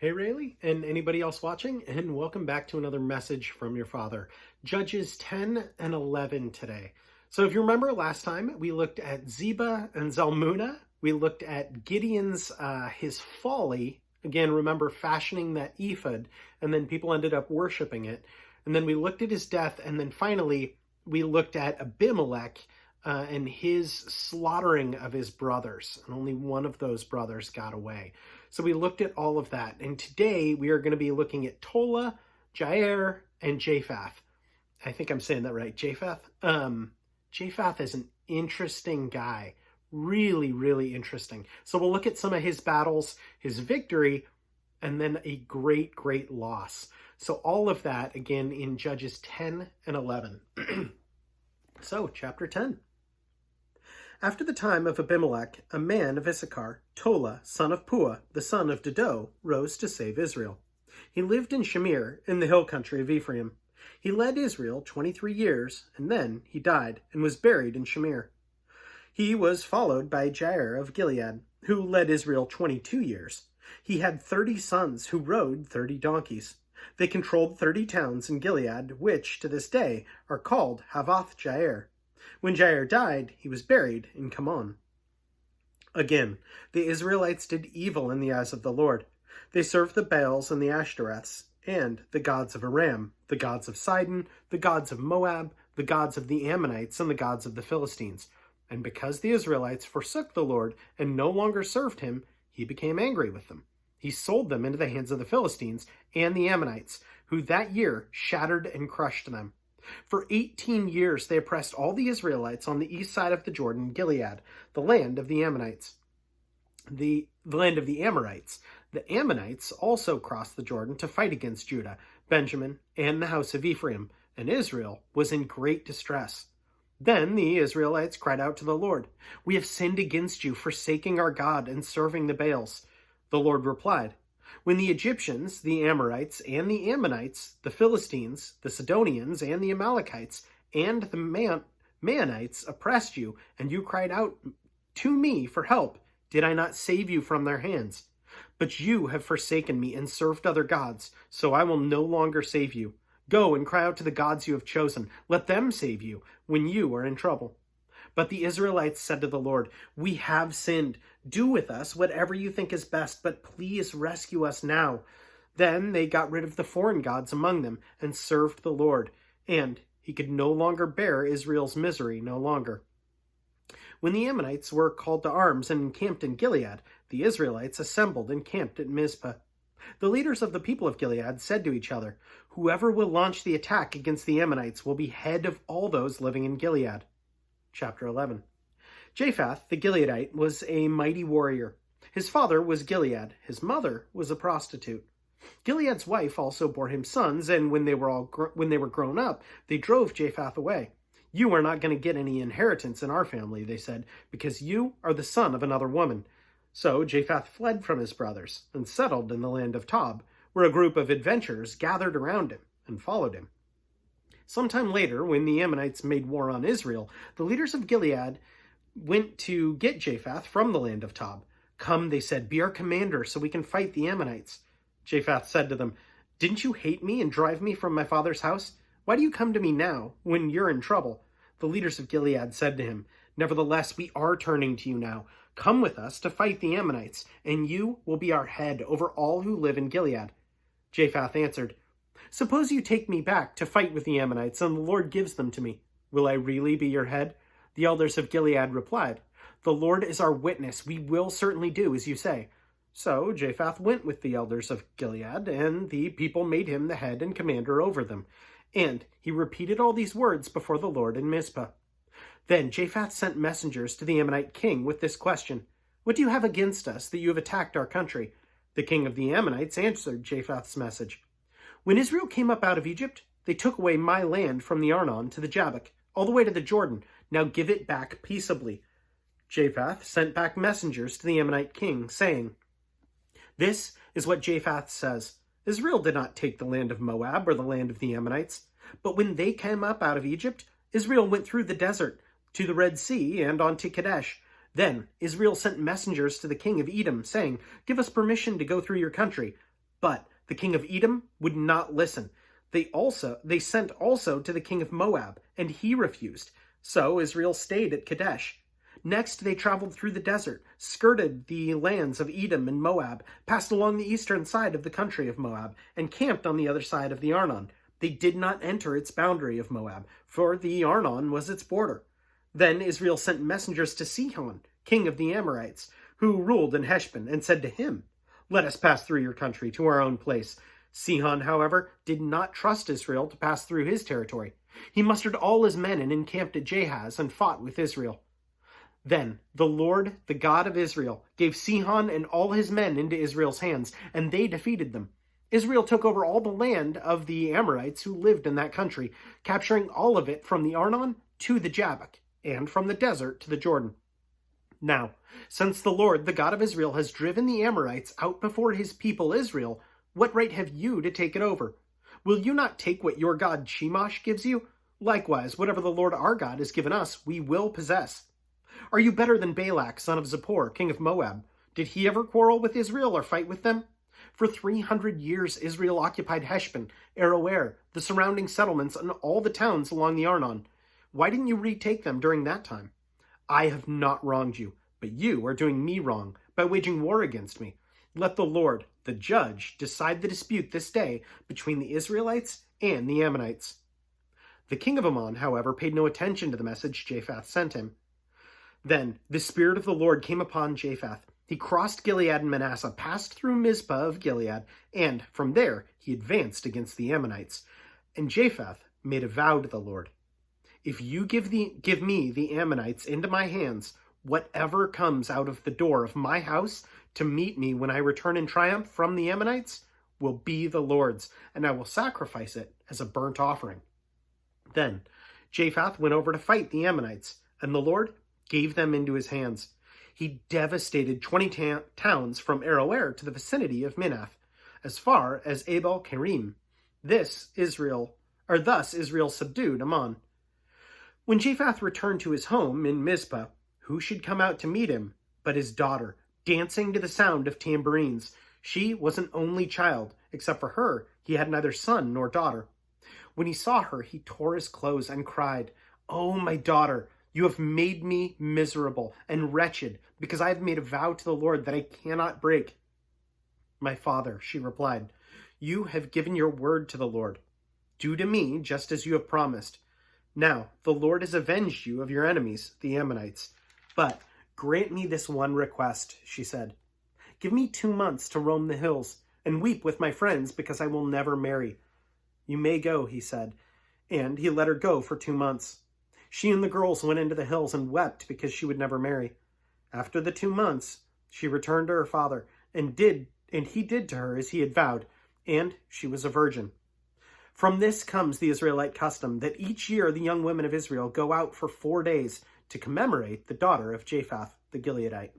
Hey Rayleigh, and anybody else watching, and welcome back to another message from your father. Judges 10 and 11 today. So if you remember last time, we looked at Zebah and Zalmunna. We looked at Gideon's, his folly. Again, remember fashioning that ephod, and then people ended up worshiping it. And then we looked at his death, and then finally we looked at Abimelech and his slaughtering of his brothers. And only one of those brothers got away. So we looked at all of that. And today we are going to be looking at Tola, Jair, and Jephthah. I think I'm saying that right. Jephthah? Jephthah is an interesting guy. Really, really interesting. So we'll look at some of his battles, his victory, and then a great, great loss. So all of that, again, in Judges 10 and 11. So, chapter 10. After the time of Abimelech, a man of Issachar, Tola, son of Puah, the son of Dodo, rose to save Israel. He lived in Shamir, in the hill country of Ephraim. He led Israel 23 years, and then he died and was buried in Shamir. He was followed by Jair of Gilead, who led Israel 22 years. He had 30 sons who rode 30 donkeys. They controlled 30 towns in Gilead, which, to this day, are called Havoth Jair. When Jair died, he was buried in Kamon. Again, the Israelites did evil in the eyes of the Lord. They served the Baals and the Ashtoreths, and the gods of Aram, the gods of Sidon, the gods of Moab, the gods of the Ammonites, and the gods of the Philistines. And because the Israelites forsook the Lord and no longer served him, he became angry with them. He sold them into the hands of the Philistines and the Ammonites, who that year shattered and crushed them. For 18 years they oppressed all the Israelites on the east side of the Jordan, Gilead, the land of the Ammonites. The land of the Amorites. The Ammonites also crossed the Jordan to fight against Judah, Benjamin, and the house of Ephraim, and Israel was in great distress. Then the Israelites cried out to the Lord, "We have sinned against you, forsaking our God and serving the Baals." The Lord replied, "When the Egyptians, the Amorites, and the Ammonites, the Philistines, the Sidonians, and the Amalekites, and the Maonites oppressed you, and you cried out to me for help, did I not save you from their hands? But you have forsaken me and served other gods, so I will no longer save you. Go and cry out to the gods you have chosen. Let them save you when you are in trouble." But the Israelites said to the Lord, "We have sinned. Do with us whatever you think is best, but please rescue us now." Then they got rid of the foreign gods among them and served the Lord, and he could no longer bear Israel's misery no longer. When the Ammonites were called to arms and encamped in Gilead, the Israelites assembled and camped at Mizpah. The leaders of the people of Gilead said to each other, "Whoever will launch the attack against the Ammonites will be head of all those living in Gilead." Chapter 11. Jephthah the Gileadite was a mighty warrior. His father was Gilead. His mother was a prostitute. Gilead's wife also bore him sons, and when they were grown up, they drove Jephthah away. "You are not going to get any inheritance in our family," they said, "because you are the son of another woman." So Jephthah fled from his brothers and settled in the land of Tob, where a group of adventurers gathered around him and followed him. Sometime later, when the Ammonites made war on Israel, the leaders of Gilead went to get Jephthah from the land of Tob. "Come," they said, "be our commander so we can fight the Ammonites." Jephthah said to them, "Didn't you hate me and drive me from my father's house? Why do you come to me now when you're in trouble?" The leaders of Gilead said to him, "Nevertheless, we are turning to you now. Come with us to fight the Ammonites, and you will be our head over all who live in Gilead." Jephthah answered, "Suppose you take me back to fight with the Ammonites, and the Lord gives them to me. Will I really be your head?" The elders of Gilead replied, "The Lord is our witness. We will certainly do as you say." So Jephthah went with the elders of Gilead, and the people made him the head and commander over them. And he repeated all these words before the Lord in Mizpah. Then Jephthah sent messengers to the Ammonite king with this question, "What do you have against us that you have attacked our country?" The king of the Ammonites answered Jephthah's message. "When Israel came up out of Egypt, they took away my land from the Arnon to the Jabbok, all the way to the Jordan. Now give it back peaceably." Jephthah sent back messengers to the Ammonite king, saying, "This is what Jephthah says. Israel did not take the land of Moab or the land of the Ammonites. But when they came up out of Egypt, Israel went through the desert to the Red Sea and on to Kadesh. Then Israel sent messengers to the king of Edom, saying, 'Give us permission to go through your country.' But the king of Edom would not listen. They sent also to the king of Moab, and he refused. So Israel stayed at Kadesh. Next, they traveled through the desert, skirted the lands of Edom and Moab, passed along the eastern side of the country of Moab, and camped on the other side of the Arnon. They did not enter its boundary of Moab, for the Arnon was its border. Then Israel sent messengers to Sihon, king of the Amorites, who ruled in Heshbon, and said to him, "Let us pass through your country to our own place." Sihon, however, did not trust Israel to pass through his territory. He mustered all his men and encamped at Jahaz and fought with Israel. Then the Lord, the God of Israel, gave Sihon and all his men into Israel's hands, and they defeated them. Israel took over all the land of the Amorites who lived in that country, capturing all of it from the Arnon to the Jabbok, and from the desert to the Jordan. Now, since the Lord, the God of Israel, has driven the Amorites out before his people Israel, what right have you to take it over? Will you not take what your god Chemosh gives you? Likewise, whatever the Lord our God has given us, we will possess. Are you better than Balak, son of Zippor, king of Moab? Did he ever quarrel with Israel or fight with them? For 300 years Israel occupied Heshbon, Aroer, the surrounding settlements, and all the towns along the Arnon. Why didn't you retake them during that time? I have not wronged you, but you are doing me wrong by waging war against me. Let the Lord, the judge, decide the dispute this day between the Israelites and the Ammonites. The king of Ammon, however, paid no attention to the message Jephthah sent him. Then the Spirit of the Lord came upon Jephthah. He crossed Gilead and Manasseh, passed through Mizpah of Gilead, and from there he advanced against the Ammonites. And Jephthah made a vow to the Lord. If you give me the Ammonites into my hands, whatever comes out of the door of my house to meet me when I return in triumph from the Ammonites will be the Lord's, and I will sacrifice it as a burnt offering. Then Jephthah went over to fight the Ammonites, and the Lord gave them into his hands. He devastated 20 towns from Aroer to the vicinity of Minath, as far as Abel Kerim. Thus Israel subdued Ammon. When Jephthah returned to his home in Mizpah, who should come out to meet him but his daughter, dancing to the sound of tambourines? She was an only child. Except for her, he had neither son nor daughter. When he saw her, he tore his clothes and cried, "Oh, my daughter, you have made me miserable and wretched, because I have made a vow to the Lord that I cannot break." "My father," she replied, "you have given your word to the Lord. Do to me just as you have promised. Now the Lord has avenged you of your enemies, the Ammonites. But grant me this one request," she said. "Give me 2 months to roam the hills and weep with my friends because I will never marry." "You may go," he said, and he let her go for 2 months. She and the girls went into the hills and wept because she would never marry. After the 2 months, she returned to her father, and he did to her as he had vowed, and she was a virgin. From this comes the Israelite custom that each year the young women of Israel go out for 4 days to commemorate the daughter of Jephthah the Gileadite.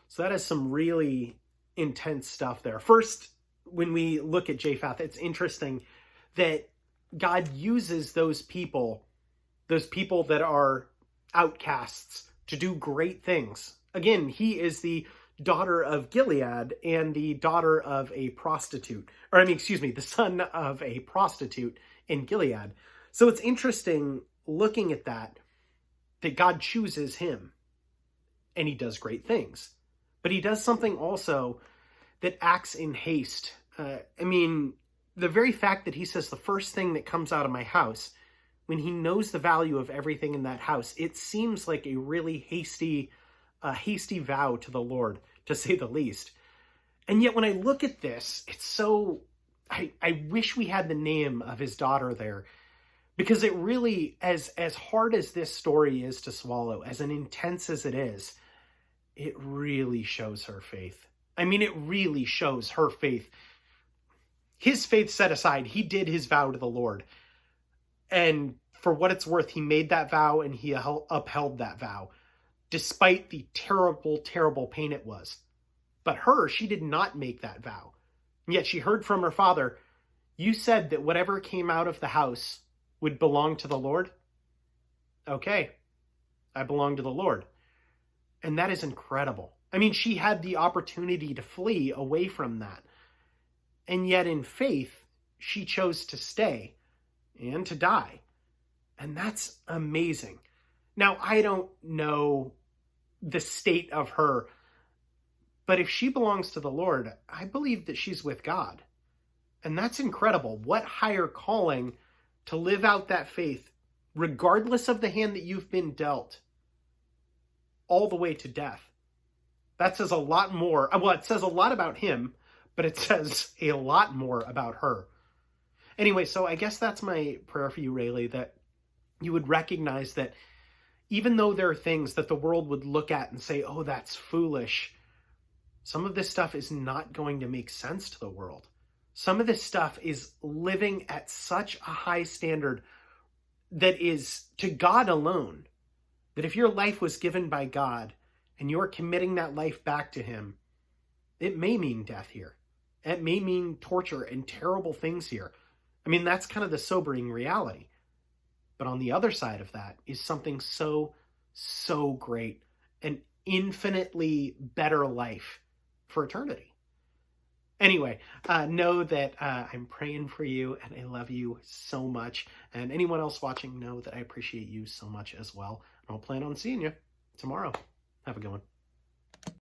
So that is some really intense stuff there. First, when we look at Jephthah, it's interesting that God uses those people that are outcasts, to do great things. Again, he is the daughter of Gilead and the daughter of a prostitute, the son of a prostitute in Gilead. So it's interesting looking at that God chooses him and he does great things. But he does something also that acts in haste. The very fact that he says the first thing that comes out of my house, when he knows the value of everything in that house, it seems like a really hasty vow to the Lord, to say the least. And yet when I look at this, it's so, I wish we had the name of his daughter there, because it really, as hard as this story is to swallow, as intense as it is, it really shows her faith. It really shows her faith. His faith set aside, he did his vow to the Lord. And for what it's worth, he made that vow and he upheld that vow, despite the terrible, terrible pain it was. But she did not make that vow. And yet she heard from her father, "You said that whatever came out of the house would belong to the Lord." Okay, I belong to the Lord. And that is incredible. She had the opportunity to flee away from that. And yet in faith, she chose to stay and to die. And that's amazing. Now, I don't know the state of her, but if she belongs to the Lord, I believe that she's with God. And that's incredible. What higher calling to live out that faith, regardless of the hand that you've been dealt, all the way to death. That says a lot more. Well, it says a lot about him, but it says a lot more about her. Anyway, so I guess that's my prayer for you, Rayleigh, that you would recognize that even though there are things that the world would look at and say, oh, that's foolish, some of this stuff is not going to make sense to the world. Some of this stuff is living at such a high standard that is to God alone, that if your life was given by God and you're committing that life back to him, it may mean death here. It may mean torture and terrible things here. I mean, that's kind of the sobering reality. But on the other side of that is something so, so great, an infinitely better life for eternity. Anyway, know that I'm praying for you and I love you so much. And anyone else watching, know that I appreciate you so much as well. And I'll plan on seeing you tomorrow. Have a good one.